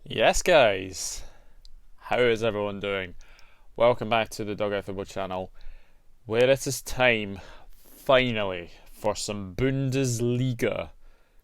Yes, guys. How is everyone doing? Welcome back to the Dugout Football channel, where it is time, finally, for some Bundesliga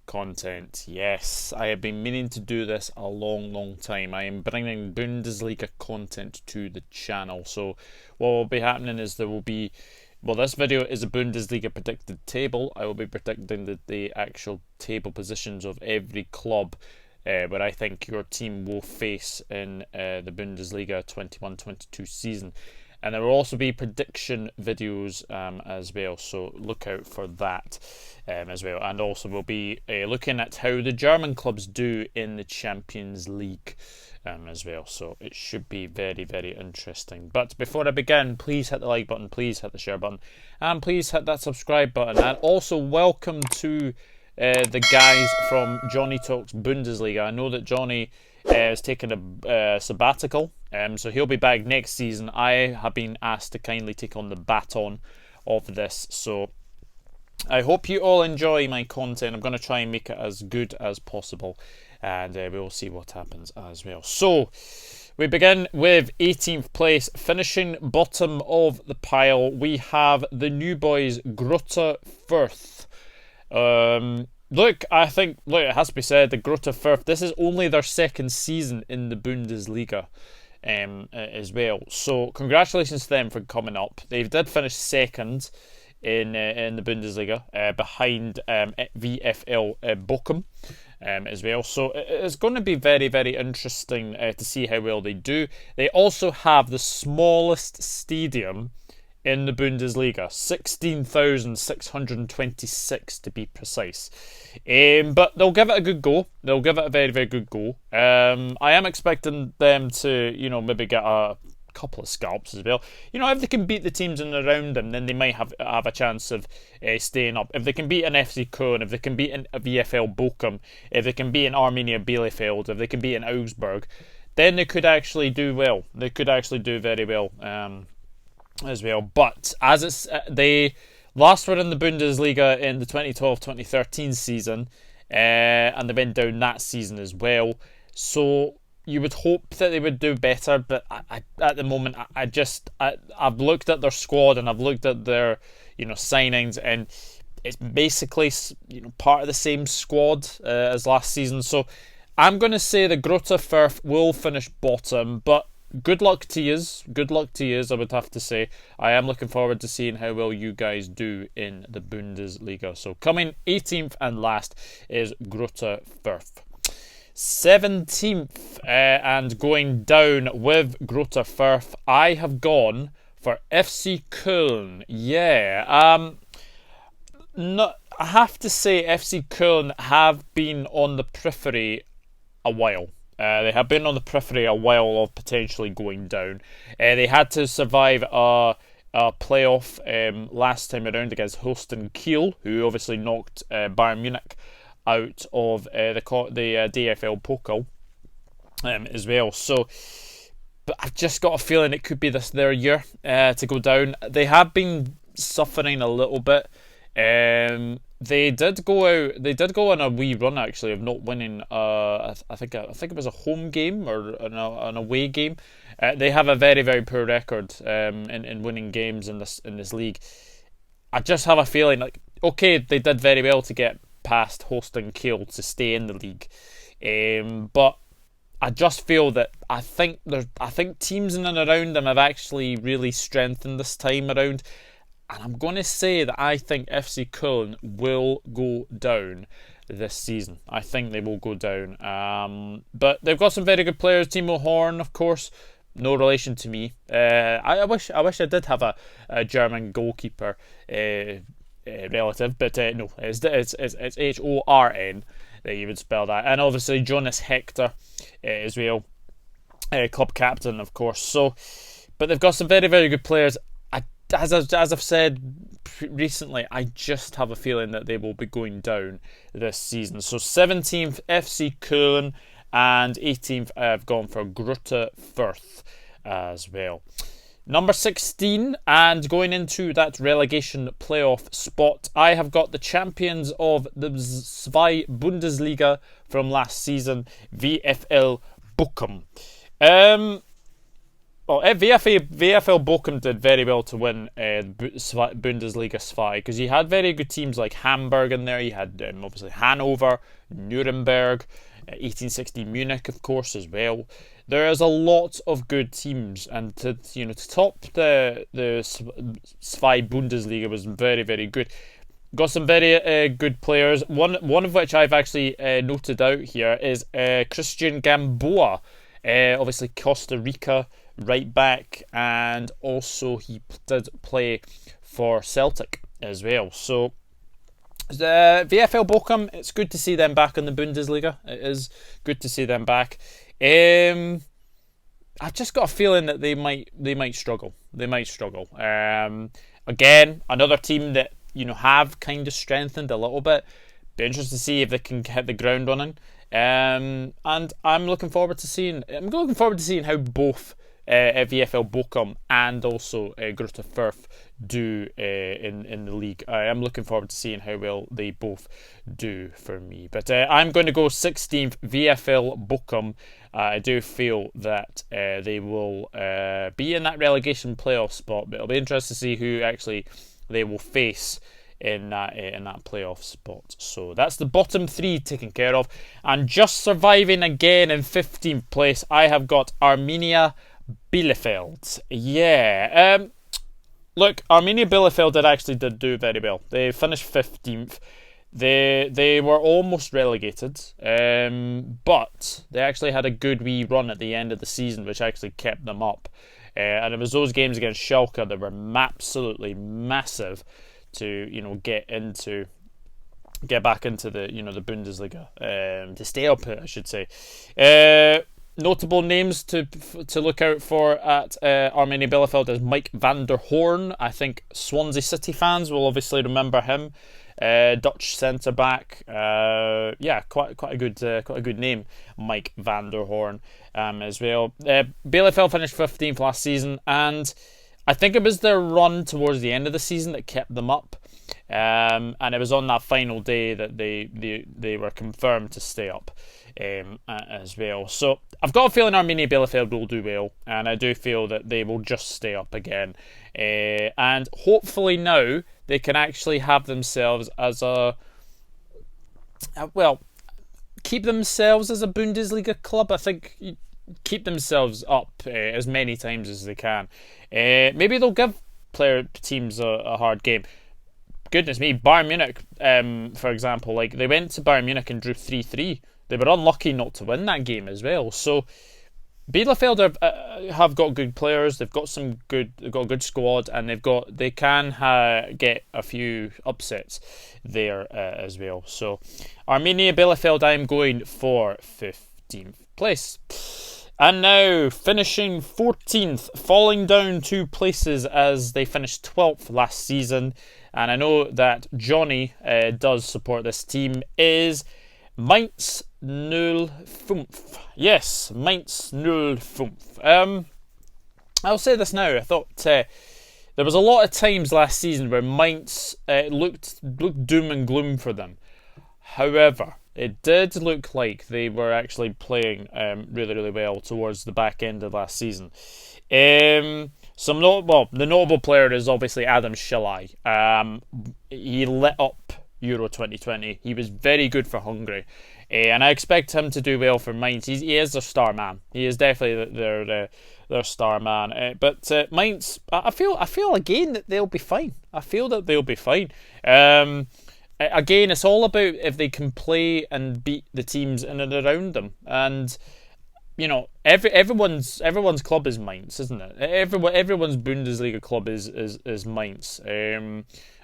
content. Yes, I have been meaning to do this a long time. I am bringing Bundesliga content to the channel. So what will be happening is there will be, well, this video is a Bundesliga predicted table. I will be predicting the actual table positions of every club where I think your team will face in the Bundesliga 21-22 season. And there will also be prediction videos as well, so look out for that as well. And also we'll be looking at how the German clubs do in the Champions League as well. So it should be very interesting. But before I begin, please hit the like button, please hit the share button, and please hit that subscribe button. And also welcome to the guys from Johnny Talks Bundesliga. I know that Johnny is taking a sabbatical, so he'll be back next season. I have been asked to kindly take on the baton of this, so I hope you all enjoy my content. I'm going to try and make it as good as possible, and we'll see what happens as well. So we begin with 18th place, finishing bottom of the pile. We have the new boys, Greuther Furth. Look, it has to be said, the Greuther Furth, this is only their second season in the Bundesliga as well. So congratulations to them for coming up. They did finish second in the Bundesliga behind VFL Bochum as well. So it's going to be very interesting to see how well they do. They also have the smallest stadium in the Bundesliga, 16,626 to be precise. But they'll give it a good go. They'll give it a very good go. I am expecting them to, maybe get a couple of scalps as well. If they can beat the teams in and around them, then they might have a chance of staying up. If they can beat an FC Koln, if they can beat a VFL Bochum, if they can beat an Arminia Bielefeld, if they can beat an Augsburg, then they could actually do well. They could actually do very well. As well, but as it's they last were in the Bundesliga in the 2012-2013 season, and they went down that season as well. So you would hope that they would do better, but at the moment, I've looked at their squad and I've looked at their signings, and it's basically part of the same squad as last season. So I'm going to say the Greuther Furth will finish bottom, but good luck to yous. Good luck to yous, I would have to say. I am looking forward to seeing how well you guys do in the Bundesliga. So coming 18th and last is Greuther Furth. 17th and going down with Greuther Furth, I have gone for FC Koln. Yeah. I have to say FC Koln have been on the periphery a while. They have been on the periphery a while of potentially going down. They had to survive a playoff last time around against Holstein Kiel, who obviously knocked Bayern Munich out of the DFL Pokal as well. So, but I've just got a feeling it could be their year to go down. They have been suffering a little bit. They did go on a wee run actually of not winning. I think it was a home game or an away game. They have a very poor record in winning games in this league. I just have a feeling okay, they did very well to get past Holstein Kiel to stay in the league, but I just feel that I think teams in and around them have actually really strengthened this time around. And I'm going to say that I think FC Köln will go down this season. I think they will go down. But they've got some very good players. Timo Horn, of course, no relation to me. I wish I did have a German goalkeeper relative, but no, it's Horn that you would spell that. And obviously Jonas Hector as well, club captain, of course. So, but they've got some very good players. As I've said recently, I just have a feeling that they will be going down this season. So 17th FC Köln and 18th I've gone for Greuther Furth as well. Number 16, and going into that relegation playoff spot, I have got the champions of the Zwei Bundesliga from last season, VFL Bochum. Well, VFL Bochum did very well to win Bundesliga 2 because you had very good teams like Hamburg in there. You had obviously Hanover, Nuremberg, 1860 Munich, of course, as well. There is a lot of good teams, and to top the 2 Bundesliga was very, very good. Got some very good players. One of which I've actually noted out here is Christian Gamboa, obviously Costa Rica right back, and also he did play for Celtic as well. So the VFL Bochum, it's good to see them back in the Bundesliga. It is good to see them back. I've just got a feeling that they might struggle. They might struggle. Again, another team that have kind of strengthened a little bit. Be interested to see if they can hit the ground running. And I'm looking forward to seeing how both VFL Bochum and also Greuther Furth do in the league. I am looking forward to seeing how well they both do for me. But I'm going to go 16th VFL Bochum. I do feel that they will be in that relegation playoff spot, but it'll be interesting to see who actually they will face in that playoff spot. So that's the bottom 3 taken care of. And just surviving again in 15th place, I have got Arminia Bielefeld. Yeah. Look, Arminia Bielefeld did do very well. They finished 15th. They were almost relegated, but they actually had a good wee run at the end of the season, which actually kept them up. And it was those games against Schalke that were absolutely massive to get back into the the Bundesliga, to stay up, I should say. Notable names to look out for at Arminia Bielefeld is Mike van der Hoorn. I think Swansea City fans will obviously remember him. Dutch centre back. Quite a good name, Mike van der Hoorn, as well. Bielefeld finished 15th last season, and I think it was their run towards the end of the season that kept them up. And it was on that final day that they were confirmed to stay up as well. So I've got a feeling Arminia Bielefeld will do well, and I do feel that they will just stay up again. And hopefully now they can actually have themselves as keep themselves as a Bundesliga club. I think keep themselves up as many times as they can. Maybe they'll give teams a hard game. Goodness me, Bayern Munich, for example, like they went to Bayern Munich and drew 3-3. They were unlucky not to win that game as well. So Bielefeld have got good players. They've got a good squad, and they can get a few upsets there as well. So Arminia Bielefeld, I'm going for 15th place. And now finishing 14th, falling down 2 places as they finished 12th last season. And I know that Johnny does support this team, is Mainz 05. Yes, Mainz 05. I'll say this now. I thought there was a lot of times last season where Mainz looked doom and gloom for them. However, it did look like they were actually playing really, really well towards the back end of last season. The notable player is obviously Adam Szalai. He lit up Euro 2020. He was very good for Hungary, and I expect him to do well for Mainz. He is their star man. He is definitely their star man. But Mainz, I feel again that they'll be fine. I feel that they'll be fine. Again, it's all about if they can play and beat the teams in and around them. And everyone's club is Mainz, isn't it? Everyone's Bundesliga club is Mainz.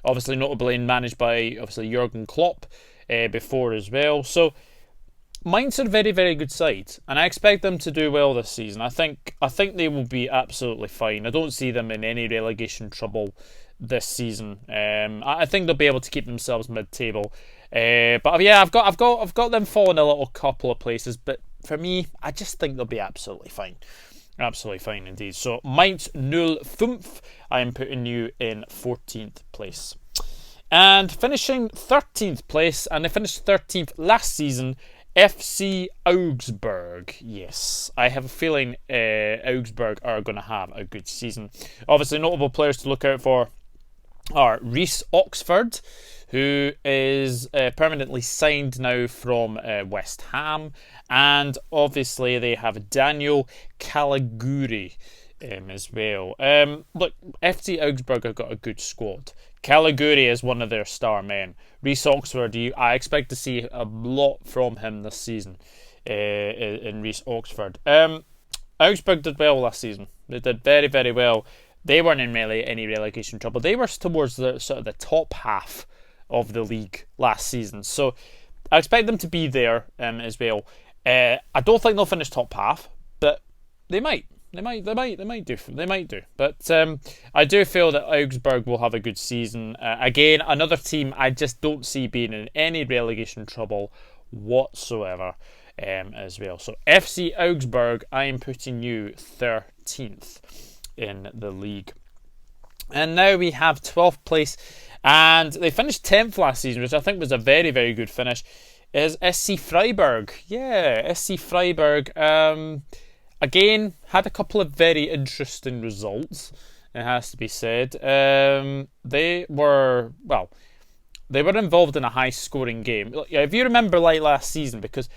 Obviously, notably managed by Jurgen Klopp before as well. So Mainz are a very, very good side, and I expect them to do well this season. I think they will be absolutely fine. I don't see them in any relegation trouble this season. I think they'll be able to keep themselves mid-table. But yeah, I've got them falling a little couple of places, but for me, I just think they'll be absolutely fine. Absolutely fine indeed. So Mainz 05, I am putting you in 14th place. And finishing 13th place, and they finished 13th last season, FC Augsburg. Augsburg. Yes, I have a feeling Augsburg are going to have a good season. Obviously, notable players to look out for are Reece Oxford, who is permanently signed now from West Ham, and obviously they have Daniel Caligiuri as well. Look, FC Augsburg have got a good squad. Caligiuri is one of their star men. Reece Oxford, I expect to see a lot from him this season in Reece Oxford. Augsburg did well last season. They did very, very well. They weren't in really any relegation trouble. They were towards the sort of the top half of the league last season. So I expect them to be there as well. I don't think they'll finish top half, but they might. They might do. But I do feel that Augsburg will have a good season. Again, another team I just don't see being in any relegation trouble whatsoever as well. So FC Augsburg, I am putting you 13th in the league. And now we have 12th place, and they finished 10th last season, which I think was a very, very good finish, is SC Freiburg. Yeah, SC Freiburg, again, had a couple of very interesting results, it has to be said. They were involved in a high-scoring game. If you remember like last season, because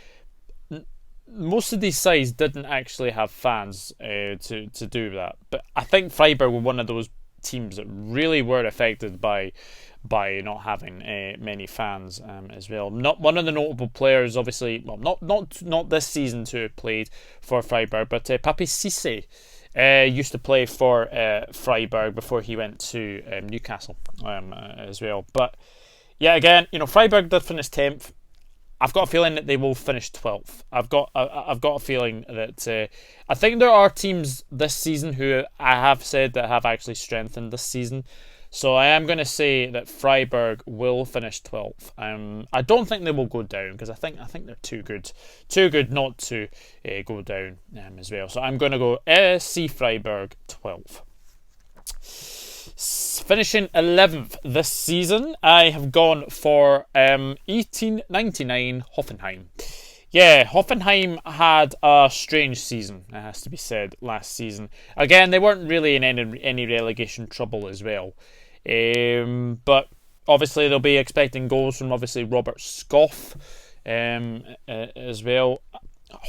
most of these sides didn't actually have fans to do that. But I think Freiburg were one of those teams that really were affected by not having many fans as well. Not one of the notable players, obviously, well, not this season to have played for Freiburg, but Papi Cisse used to play for Freiburg before he went to Newcastle as well. But yeah, again, Freiburg did finish 10th. I've got a feeling that they will finish 12th. I've got a feeling that I think there are teams this season who I have said that have actually strengthened this season. So I am going to say that Freiburg will finish 12th. I don't think they will go down, because I think they're too good not to go down as well. So I'm going to go SC Freiburg 12th. Finishing 11th this season, I have gone for 1899 Hoffenheim. Yeah, Hoffenheim had a strange season, it has to be said, last season. Again, they weren't really in any relegation trouble as well. But obviously they'll be expecting goals from obviously Robert Skoff as well.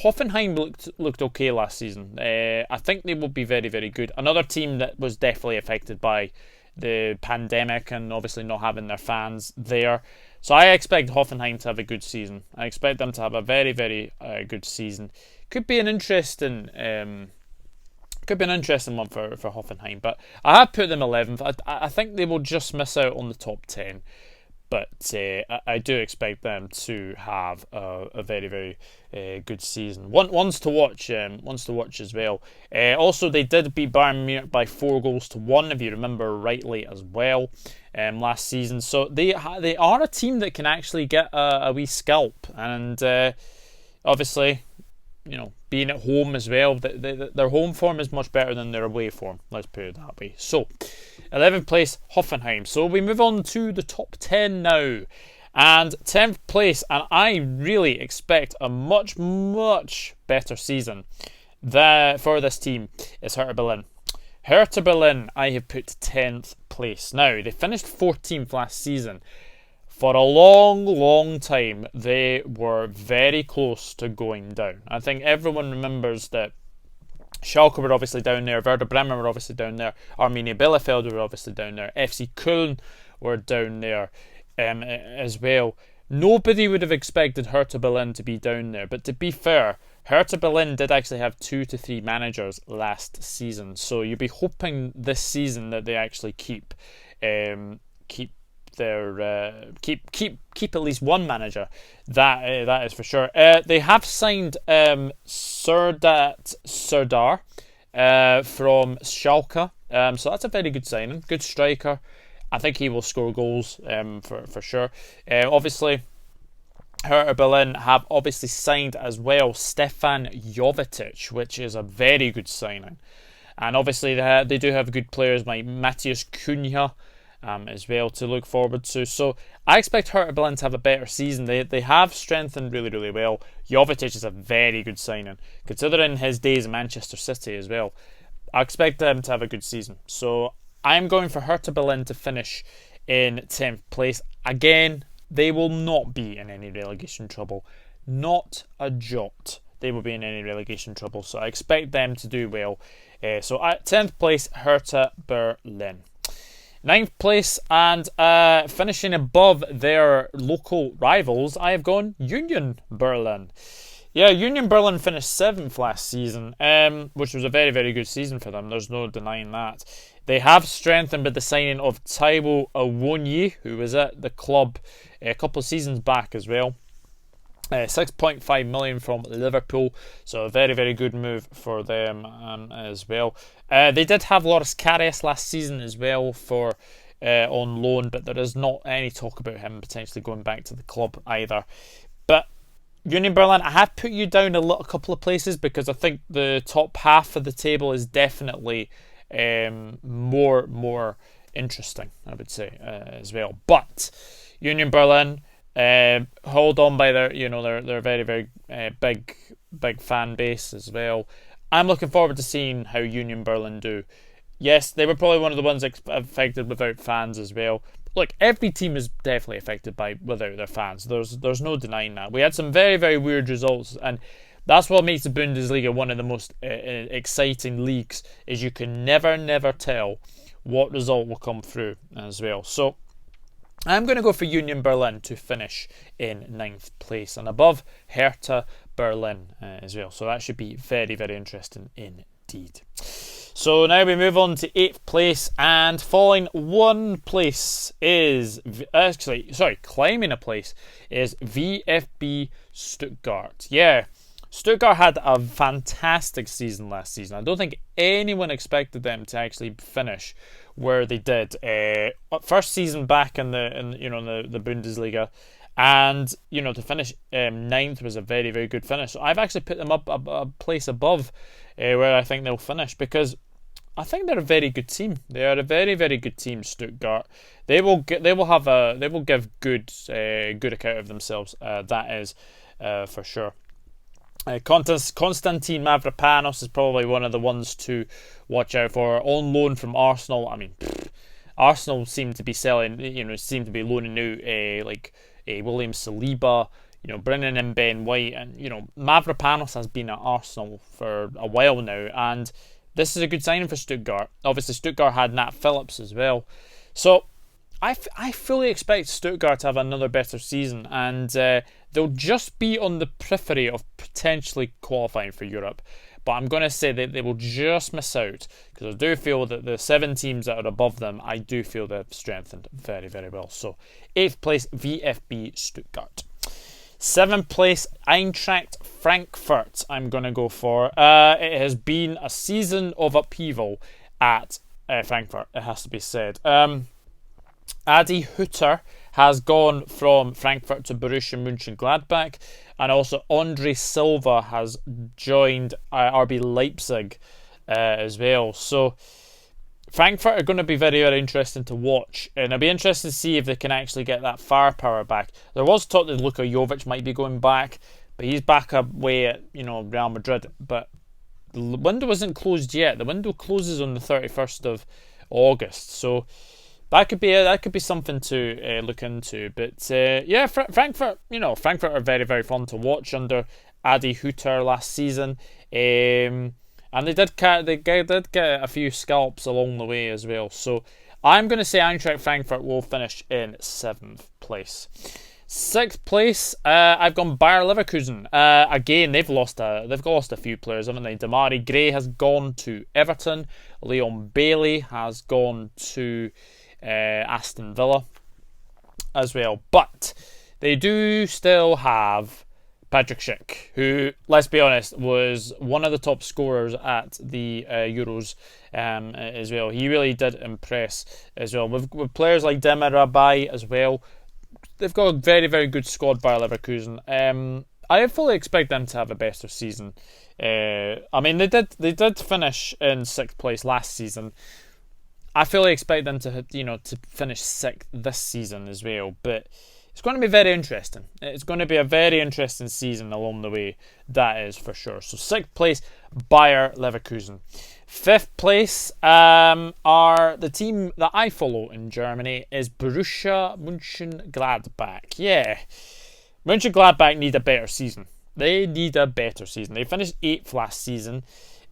Hoffenheim looked okay last season. I think they will be very, very good. Another team that was definitely affected by the pandemic and obviously not having their fans there. So I expect Hoffenheim to have a good season. I expect them to have a very, very good season. Could be an interesting one for Hoffenheim. But I have put them 11th. I think they will just miss out on the top 10. But I do expect them to have a very, very good season. Ones to watch as well. Also, they did beat Bayern Munich by 4-1, if you remember rightly, as well last season. So they are a team that can actually get a wee scalp, and obviously, being at home as well, their home form is much better than their away form. Let's put it that way. So, 11th place, Hoffenheim. So we move on to the top 10 now. And 10th place, and I really expect a much, much better season for this team, is Hertha Berlin. Hertha Berlin, I have put 10th place. Now, they finished 14th last season. For a long, long time, they were very close to going down. I think everyone remembers that Schalke were obviously down there, Werder Bremen were obviously down there, Arminia Bielefeld were obviously down there, FC Koln were down there as well. Nobody would have expected Hertha Berlin to be down there, but to be fair, Hertha Berlin did actually have 2 to 3 managers last season, so you'll be hoping this season that they actually keep at least one manager. That is for sure. They have signed Serdar from Schalke, so that's a very good signing. Good striker. I think he will score goals for sure. Obviously, Hertha Berlin have obviously signed as well Stefan Jovetic, which is a very good signing. And obviously they do have good players like Matthias Cunha as well to look forward to. So I expect Hertha Berlin to have a better season. They have strengthened really, really well. Jovetic is a very good signing, considering his days in Manchester City as well. I expect them to have a good season. So I'm going for Hertha Berlin to finish in 10th place. Again, they will not be in any relegation trouble. Not a jot. They will be in any relegation trouble. So I expect them to do well. So at 10th place, Hertha Berlin. 9th place and finishing above their local rivals, I have gone Union Berlin. Yeah, Union Berlin finished 7th last season, which was a very, very good season for them. There's no denying that. They have strengthened with the signing of Taiwo Awoniyi, who was at the club a couple of seasons back as well. 6.5 million from Liverpool, so a very, very good move for them as well. They did have Loris Karius last season as well for on loan, but there is not any talk about him potentially going back to the club either. But Union Berlin, I have put you down a couple of places because I think the top half of the table is definitely more interesting, I would say, as well. But Union Berlin, hold on by their very, very big fan base as well. I'm looking forward to seeing how Union Berlin do. Yes, they were probably one of the ones affected without fans as well. Look, every team is definitely affected without their fans. There's no denying that. We had some very, very weird results, and that's what makes the Bundesliga one of the most exciting leagues, is you can never tell what result will come through as well. So I'm going to go for Union Berlin to finish in 9th place and above Hertha Berlin as well. So that should be very, very interesting indeed. So now we move on to 8th place, and falling one place is climbing a place is VfB Stuttgart. Yeah, Stuttgart had a fantastic season last season. I don't think anyone expected them to actually finish where they did. First season back in the Bundesliga, and to finish 9th was a very, very good finish. So I've actually put them up a place above where I think they'll finish, because I think they're a very good team. They are a very, very good team, Stuttgart. They will give good account of themselves. That is for sure. Konstantin Mavropanos is probably one of the ones to watch out for. On loan from Arsenal. I mean, Arsenal seem to be loaning out William Saliba, bringing in Ben White, and Mavropanos has been at Arsenal for a while now, and this is a good signing for Stuttgart. Obviously, Stuttgart had Nat Phillips as well, so I fully expect Stuttgart to have another better season, and they'll just be on the periphery of potentially qualifying for Europe. But I'm going to say that they will just miss out, because I do feel that the 7 teams that are above them, I do feel they've strengthened very, very well. So 8th place, VfB Stuttgart. 7th place, Eintracht Frankfurt, I'm going to go for. It has been a season of upheaval at Frankfurt, it has to be said. Adi Hütter has gone from Frankfurt to Borussia Mönchengladbach, and also Andre Silva has joined RB Leipzig as well. So Frankfurt are going to be very, very interesting to watch, and it'll be interesting to see if they can actually get that firepower back. There was talk that Luka Jovic might be going back, but he's back away at Real Madrid. But the window isn't closed yet. The window closes on the 31st of August, so that could be something to look into. But Frankfurt, Frankfurt are very, very fun to watch under Adi Hütter last season. And they did get a few scalps along the way as well. So I'm going to say Eintracht Frankfurt will finish in 7th place. 6th place, I've gone Bayer Leverkusen. Again, they've lost a few players, haven't they? Damari Gray has gone to Everton. Leon Bailey has gone to Aston Villa as well. But they do still have Patrick Schick, who, let's be honest, was one of the top scorers at the Euros as well. He really did impress as well. With players like Demir Rabai as well, they've got a very, very good squad by Leverkusen. I fully expect them to have a better season. I mean, they did finish in 6th place last season. I fully expect them to to finish sixth this season as well. But it's going to be very interesting. It's going to be a very interesting season along the way. That is for sure. So sixth place, Bayer Leverkusen. Fifth place are the team that I follow in Germany is Borussia Mönchengladbach. Yeah, Mönchengladbach need a better season. They need a better season. They finished 8th last season.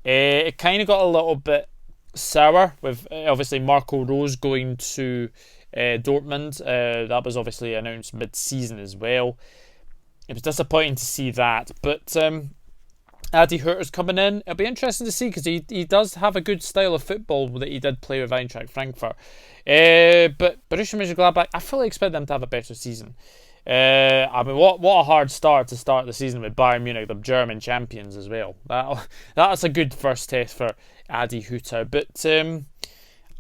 It kind of got a little bit sour with obviously Marco Rose going to Dortmund. That was obviously announced mid-season as well. It was disappointing to see that, but Adi Hurter's coming in. It'll be interesting to see because he does have a good style of football that he did play with Eintracht Frankfurt. But Borussia Mönchengladbach, I fully expect them to have a better season. I mean, what a hard start to start the season with Bayern Munich, the German champions as well. That's a good first test for Adi Hütter. But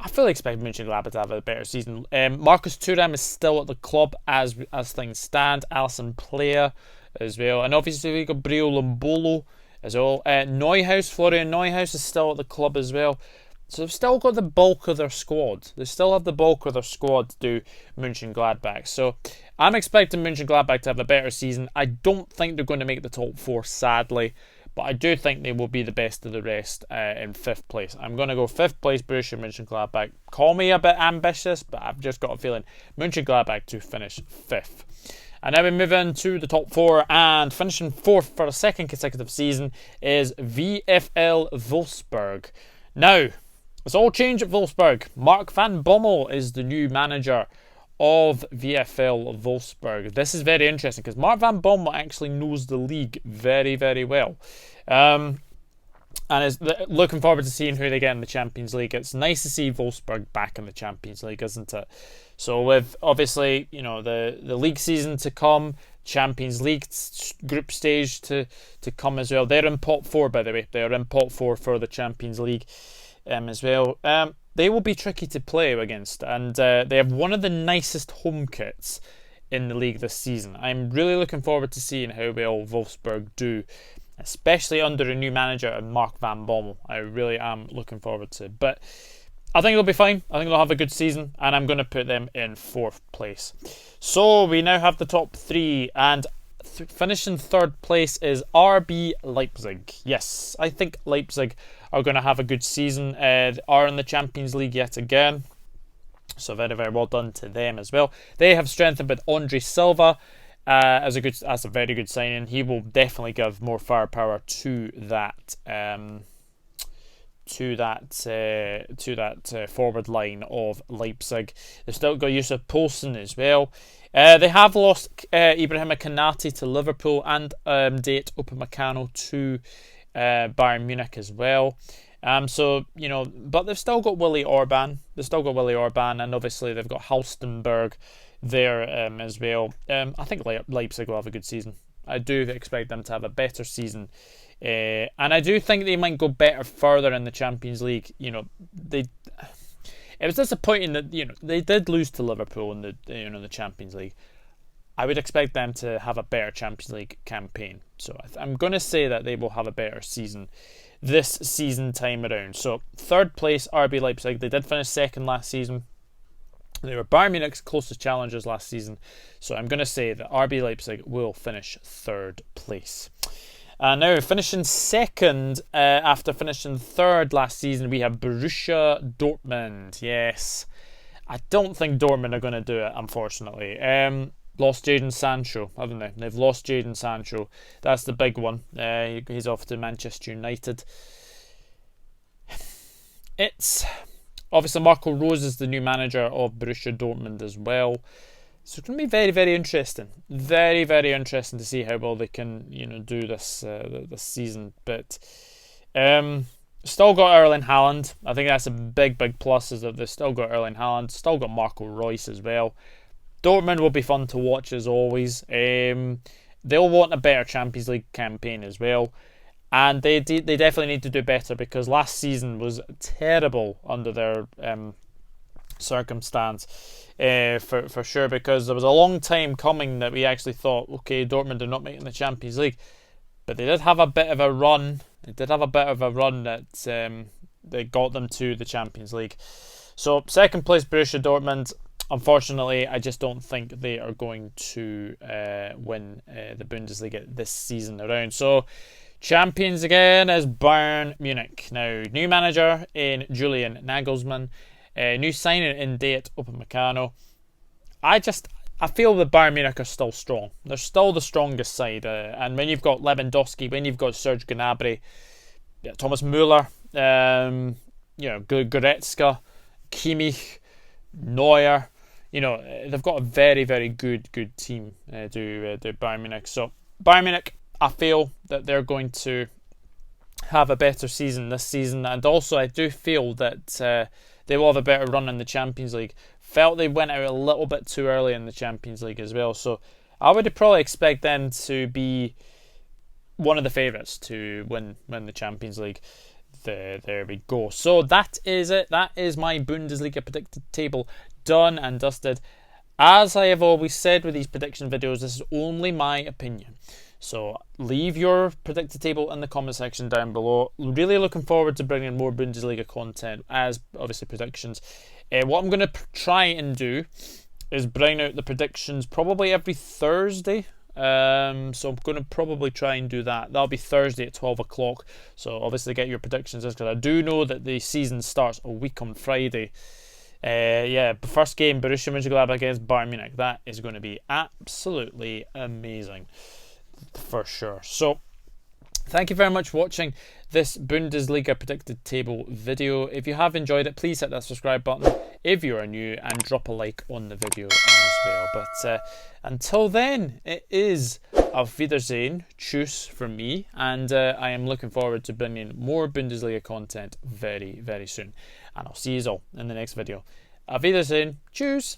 I fully expect Mönchengladbach to have a better season. Marcus Thuram is still at the club as things stand. Alisson Player as well, and obviously we got Brio Lombolo as well. Florian Neuhaus is still at the club as well. So they've still got the bulk of their squad. They still have the bulk of their squad to do Mönchengladbach. So I'm expecting Mönchengladbach to have a better season. I don't think they're going to make the top 4, sadly. But I do think they will be the best of the rest in 5th place. I'm going to go 5th place, Borussia Mönchengladbach. Call me a bit ambitious, but I've just got a feeling Mönchengladbach to finish 5th. And now we move into the top 4, and finishing 4th for a second consecutive season is VFL Wolfsburg. Now, it's all changed at Wolfsburg. Mark van Bommel is the new manager of VFL Wolfsburg. This is very interesting because Mark van Bommel actually knows the league very, very well. And is looking forward to seeing who they get in the Champions League. It's nice to see Wolfsburg back in the Champions League, isn't it? So with obviously, the league season to come, Champions League group stage to come as well. They're in pot 4, by the way. They're in pot 4 for the Champions League as well. They will be tricky to play against, and they have one of the nicest home kits in the league this season. I'm really looking forward to seeing how well Wolfsburg do, especially under a new manager, Mark van Bommel. I really am looking forward to it. But I think they'll be fine. I think they'll have a good season, and I'm going to put them in 4th place. So we now have the top 3, and finishing 3rd place is RB Leipzig. Yes, I think Leipzig are going to have a good season. They are in the Champions League yet again. So very, very well done to them as well. They have strengthened with Andre Silva as a very good signing. He will definitely give more firepower to that forward line of Leipzig. They've still got Yusuf Poulsen as well. They have lost Ibrahima Konate to Liverpool and Date Upamecano to Bayern Munich as well. But they've still got Willy Orban. And obviously they've got Halstenberg there as well. I think Leipzig will have a good season. I do expect them to have a better season. And I do think they might go further in the Champions League. It was disappointing that they did lose to Liverpool in the Champions League. I would expect them to have a better Champions League campaign. So I'm going to say that they will have a better season this season time around. So 3rd place, RB Leipzig. They did finish 2nd last season. They were Bayern Munich's closest challengers last season. So I'm going to say that RB Leipzig will finish 3rd place. Now, finishing 2nd after finishing 3rd last season, we have Borussia Dortmund. Yes. I don't think Dortmund are going to do it, unfortunately. Lost Jadon Sancho, haven't they? They've lost Jadon Sancho. That's the big one. He's off to Manchester United. It's obviously Marco Rose is the new manager of Borussia Dortmund as well. So it's going to be very, very interesting. Very, very interesting to see how well they can, do this season. But still got Erling Haaland. I think that's a big, big plus is that they've still got Erling Haaland. Still got Marco Reus as well. Dortmund will be fun to watch as always. They'll want a better Champions League campaign as well. And they definitely need to do better because last season was terrible under their circumstance. For sure, because there was a long time coming that we actually thought, okay, Dortmund are not making the Champions League, but they did have a bit of a run. That got them to the Champions League. So second place Borussia Dortmund. Unfortunately, I just don't think they are going to win the Bundesliga this season around. So champions again is Bayern Munich. Now, new manager in Julian Nagelsmann. New signing in Dayot Upamecano. I feel the Bayern Munich are still strong. They're still the strongest side. And when you've got Lewandowski, when you've got Serge Gnabry, Thomas Müller, Goretzka, Kimmich, Neuer, they've got a very, very good team, do Bayern Munich. So Bayern Munich, I feel that they're going to have a better season this season, and also I do feel that they will have a better run in the Champions League. Felt they went out a little bit too early in the Champions League as well, so I would probably expect them to be one of the favourites to win the Champions League. There we go. So that is it. That is my Bundesliga predicted table done and dusted. As I have always said with these prediction videos, this is only my opinion. So leave your predicted table in the comment section down below. Really looking forward to bringing more Bundesliga content as obviously predictions. What I'm going to try and do is bring out the predictions probably every Thursday. So I'm going to probably try and do that. That'll be Thursday at 12 o'clock. So obviously get your predictions, because I do know that the season starts a week on Friday. The first game, Borussia Mönchengladbach against Bayern Munich. That is going to be absolutely amazing, for sure. So thank you very much for watching this Bundesliga predicted table video. If you have enjoyed it, please hit that subscribe button if you are new, and drop a like on the video as well. But until then, it is Auf Wiedersehen, tschüss from me, and I am looking forward to bringing more Bundesliga content very, very soon. And I'll see you all in the next video. Auf Wiedersehen, tschüss.